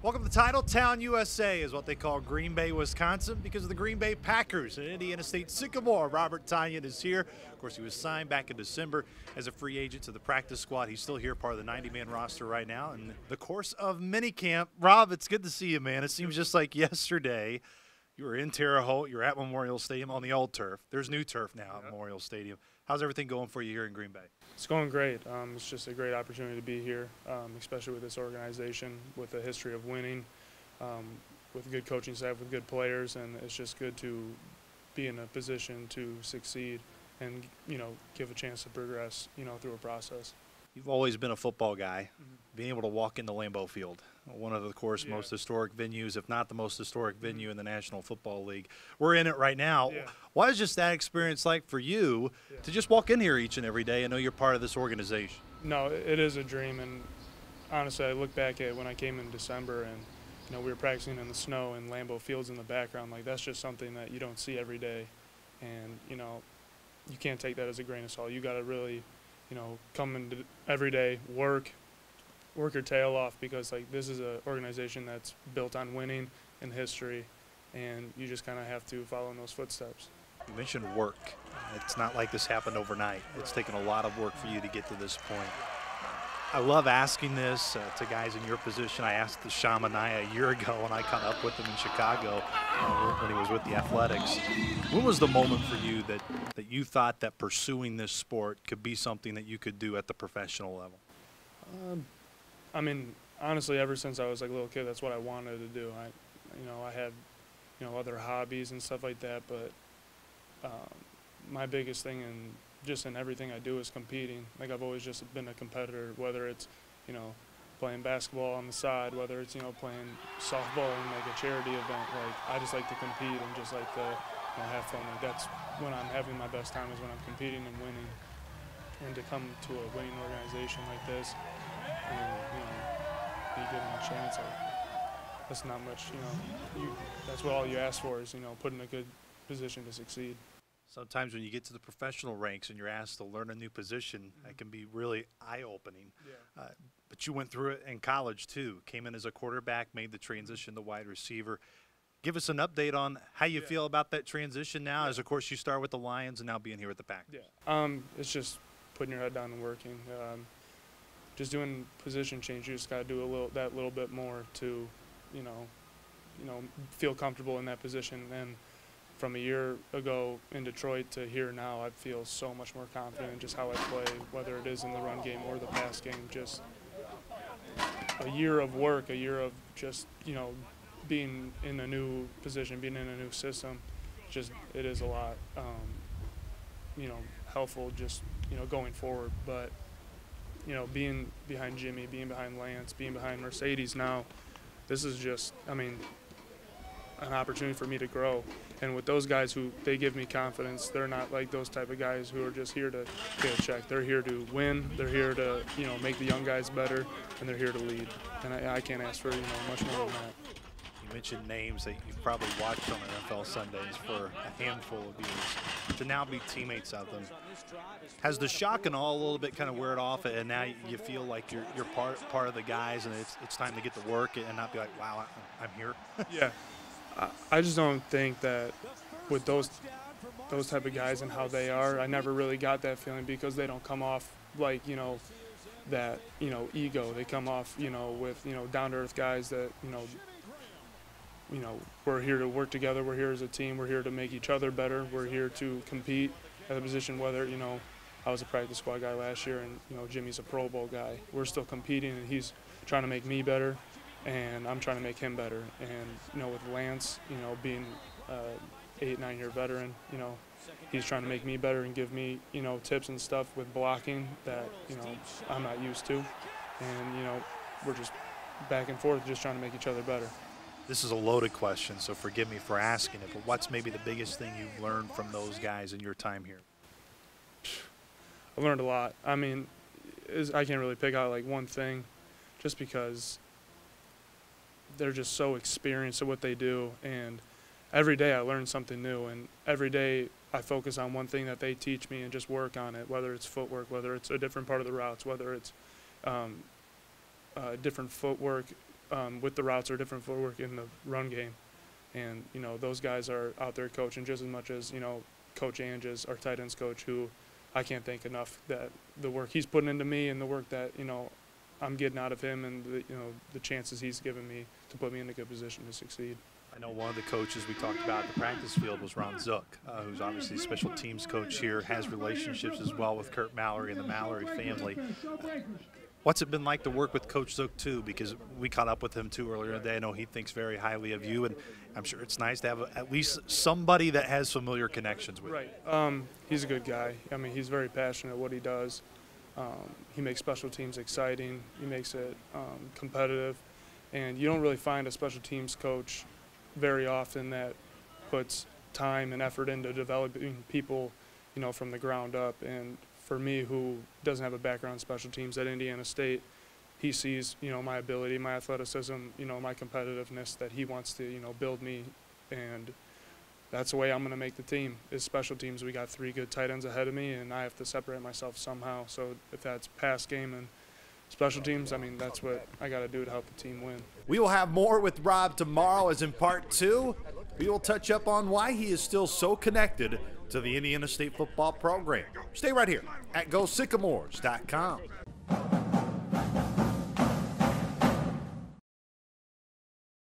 Welcome to Titletown, USA, is what they call Green Bay, Wisconsin, because of the Green Bay Packers and Indiana State Sycamore. Robert Tonyan is here. Of course, he was signed back in December as a free agent to the practice squad. He's still here, part of the 90-man roster right now. In the course of minicamp, Rob, it's good to see you, man. It seems just like yesterday you were in Terre Haute. You were at Memorial Stadium on the old turf. There's new turf now at Memorial Stadium. How's everything going for you here in Green Bay? It's going great. It's just a great opportunity to be here, especially with this organization, with a history of winning, with a good coaching staff, with good players, and it's just good to be in a position to succeed and, give a chance to progress, through a process. You've always been a football guy. Being able to walk into Lambeau Field, one of the, most historic venues, if not the most historic venue in the National Football League. We're in it right now. What is just that experience like for you to just walk in here each and every day and know you're part of this organization? No, it is a dream, and honestly, I look back at when I came in December and, we were practicing in the snow and Lambeau Field's in the background. Like, that's just something that you don't see every day, and, you can't take that as a grain of salt. You got to really, come into every day, work your tail off, because this is an organization that's built on winning and history, and you just kind of have to follow in those footsteps. You mentioned work. It's not like this happened overnight. It's taken a lot of work for you to get to this point. I love asking this to guys in your position. I asked the Shamanai a year ago when I caught up with him in Chicago when he was with the Athletics. When was the moment for you that you thought that pursuing this sport could be something that you could do at the professional level? I mean, honestly, ever since I was a little kid, that's what I wanted to do. I had, other hobbies and stuff like that, but my biggest thing in everything I do is competing. I've always just been a competitor, whether it's, playing basketball on the side, whether it's, playing softball in a charity event. I just like to compete and just like to have fun. That's when I'm having my best time, is when I'm competing and winning. And to come to a winning organization like this and, be given a chance, that's not much, that's what all you ask for is, put in a good position to succeed. Sometimes when you get to the professional ranks and you're asked to learn a new position, that can be really eye-opening. But you went through it in college too. Came in as a quarterback, made the transition to wide receiver. Give us an update on how you feel about that transition now, as of course you start with the Lions and now being here with the Packers. It's just putting your head down and working. Just doing position change. You just got to do that little bit more to, feel comfortable in that position. And from a year ago in Detroit to here now, I feel so much more confident in just how I play, whether it is in the run game or the pass game. Just a year of work, a year of just, being in a new position, being in a new system. It is a lot, helpful just, going forward. But, being behind Jimmy, being behind Lance, being behind Mercedes now, this is just, an opportunity for me to grow. And with those guys they give me confidence. They're not like those type of guys who are just here to get a check. They're here to win. They're here to, make the young guys better, and they're here to lead. And I can't ask for, much more than that. You mentioned names that you've probably watched on NFL Sundays for a handful of years. To now be teammates of them, has the shock and awe a little bit kind of wear it off, and now you feel like you're part of the guys, and it's time to get to work and not be like, wow, I'm here? Yeah. I just don't think that with those type of guys and how they are, I never really got that feeling, because they don't come off like, that, ego. They come off, with, down-to-earth guys that, we're here to work together. We're here as a team. We're here to make each other better. We're here to compete at a position, whether, I was a practice squad guy last year, and, Jimmy's a Pro Bowl guy. We're still competing, and he's trying to make me better, and I'm trying to make him better. And, with Lance, being 8-9-year veteran, he's trying to make me better and give me, tips and stuff with blocking that, I'm not used to. And, we're just back and forth, just trying to make each other better. This is a loaded question, so forgive me for asking it, but what's maybe the biggest thing you've learned from those guys in your time here? I've learned a lot. I can't really pick out one thing, just because they're just so experienced at what they do, and every day I learn something new, and every day I focus on one thing that they teach me and just work on it, whether it's footwork, whether it's a different part of the routes, whether it's different footwork, with the routes or different footwork in the run game. And, you know, those guys are out there coaching just as much as, you know, Coach Anges, our tight ends coach, who I can't thank enough that the work he's putting into me and the work that, you know, I'm getting out of him and the, you know, the chances he's given me to put me in a good position to succeed. I know one of the coaches we talked about at the practice field was Ron Zook, who's obviously a special teams coach here, has relationships as well with Kurt Mallory and the Mallory family. What's it been like to work with Coach Zook, too? Because we caught up with him, too, earlier today. I know he thinks very highly of you, and I'm sure it's nice to have at least somebody that has familiar connections with. Right. He's a good guy. I mean, he's very passionate at what he does. He makes special teams exciting. He makes it competitive. And you don't really find a special teams coach very often that puts time and effort into developing people, you know, from the ground up. And for me, who doesn't have a background in special teams at Indiana State, he sees, you know, my ability, my athleticism, you know, my competitiveness, that he wants to, you know, build me. And that's the way I'm going to make the team, is special teams. We got 3 good tight ends ahead of me, and I have to separate myself somehow. So if that's pass game and special teams, I mean, that's what I got to do to help the team win. We will have more with Rob tomorrow, as in part 2. We will touch up on why he is still so connected to the Indiana State football program. Stay right here at GoSycamores.com.